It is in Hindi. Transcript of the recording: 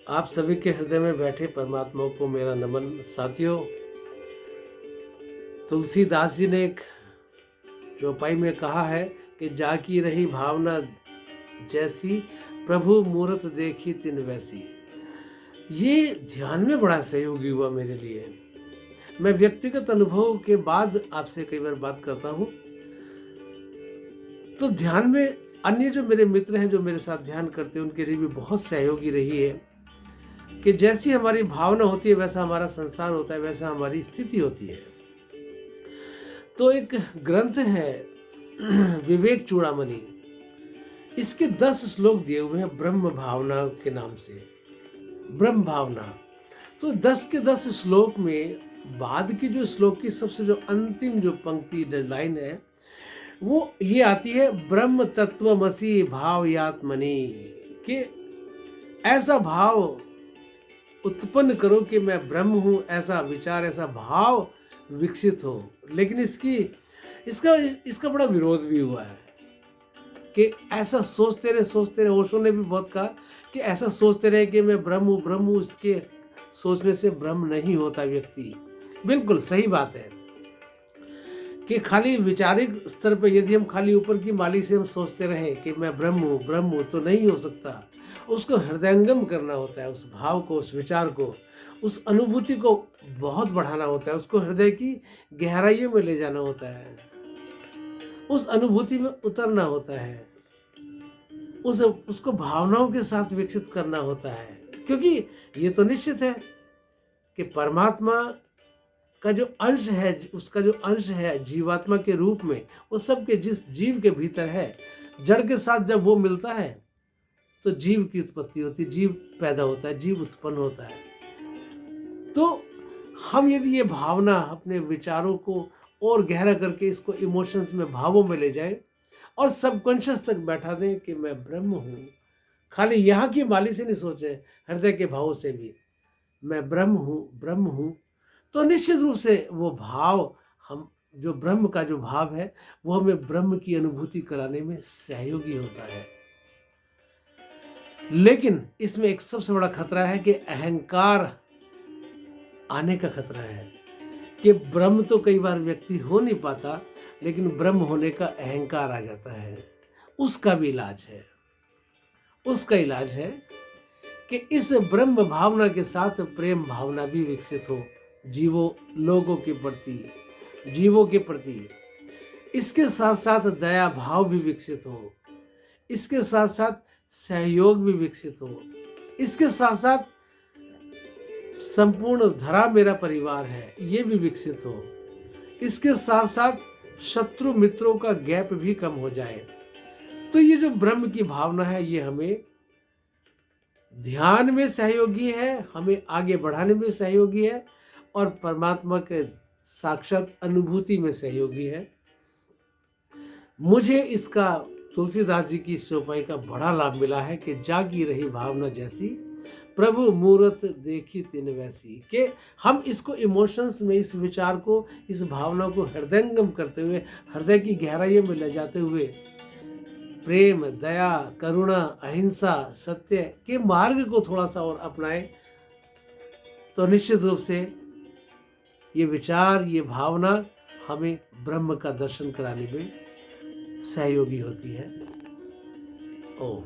आप सभी के हृदय में बैठे परमात्मा को मेरा नमन। साथियों, तुलसीदास जी ने एक चौपाई में कहा है कि जाकी रही भावना जैसी, प्रभु मूरत देखी तिन वैसी। ये ध्यान में बड़ा सहयोगी हुआ मेरे लिए। मैं व्यक्तिगत अनुभव के बाद आपसे कई बार बात करता हूँ, तो ध्यान में अन्य जो मेरे मित्र हैं जो मेरे साथ ध्यान करते हैं उनके लिए भी बहुत सहयोगी रही है कि जैसी हमारी भावना होती है वैसा हमारा संसार होता है, वैसा हमारी स्थिति होती है। तो एक ग्रंथ है विवेक चूड़ामणि, इसके 10 श्लोक दिए हुए हैं ब्रह्म भावना के नाम से। ब्रह्म भावना तो 10 के 10 श्लोक में बाद की जो श्लोक की सबसे जो अंतिम जो पंक्ति लाइन है वो ये आती है, ब्रह्म तत्वमसि भावयात्मनि, कि ऐसा भाव उत्पन्न करो कि मैं ब्रह्म हूं, ऐसा विचार, ऐसा भाव विकसित हो। लेकिन इसका बड़ा विरोध भी हुआ है कि ऐसा सोचते रहे। ओशो ने भी बहुत कहा कि ऐसा सोचते रहे कि मैं ब्रह्म हूं, इसके सोचने से ब्रह्म नहीं होता व्यक्ति। बिल्कुल सही बात है कि खाली विचारिक स्तर पर यदि हम खाली ऊपर की माली से हम सोचते रहें कि मैं ब्रह्म हूं, तो नहीं हो सकता। उसको हृदयंगम करना होता है, उस भाव को, उस विचार को, उस अनुभूति को बहुत बढ़ाना होता है, उसको हृदय की गहराइयों में ले जाना होता है, उस अनुभूति में उतरना होता है, उसको भावनाओं के साथ विकसित करना होता है। क्योंकि ये तो निश्चित है कि परमात्मा का जो अंश है, उसका जो अंश है जीवात्मा के रूप में, वो सबके जिस जीव के भीतर है, जड़ के साथ जब वो मिलता है तो जीव की उत्पत्ति होती है, जीव पैदा होता है, जीव उत्पन्न होता है। तो हम यदि ये भावना अपने विचारों को और गहरा करके इसको इमोशंस में, भावों में ले जाए और सबकॉन्शियस तक बैठा दें कि मैं ब्रह्म हूँ, खाली यहाँ की माली से नहीं सोचे, हृदय के भावों से भी मैं ब्रह्म हूँ, तो निश्चित रूप से वो भाव, हम जो ब्रह्म का जो भाव है वो हमें ब्रह्म की अनुभूति कराने में सहयोगी होता है। लेकिन इसमें एक सबसे बड़ा खतरा है कि अहंकार आने का खतरा है कि ब्रह्म तो कई बार व्यक्ति हो नहीं पाता, लेकिन ब्रह्म होने का अहंकार आ जाता है। उसका भी इलाज है। उसका इलाज है कि इस ब्रह्म भावना के साथ प्रेम भावना भी विकसित हो, लोगों के प्रति, जीवों के प्रति। इसके साथ साथ दया भाव भी विकसित हो, इसके साथ साथ सहयोग भी विकसित हो, इसके साथ साथ संपूर्ण धरा मेरा परिवार है ये भी विकसित हो, इसके साथ साथ शत्रु मित्रों का गैप भी कम हो जाए। तो ये जो ब्रह्म की भावना है ये हमें ध्यान में सहयोगी है, हमें आगे बढ़ाने में सहयोगी है और परमात्मा के साक्षात अनुभूति में सहयोगी है। मुझे इसका तुलसीदास जी की चौपाई का बड़ा लाभ मिला है कि जागी रही भावना जैसी, प्रभु मूरत देखी तिन वैसी, कि हम इसको इमोशंस में, इस विचार को, इस भावना को हृदयंगम करते हुए, हृदय की गहराइयों में ले जाते हुए प्रेम, दया, करुणा, अहिंसा, सत्य के मार्ग को थोड़ा सा और अपनाएं तो निश्चित रूप से ये विचार, ये भावना हमें ब्रह्म का दर्शन कराने में सहयोगी होती है। ओम।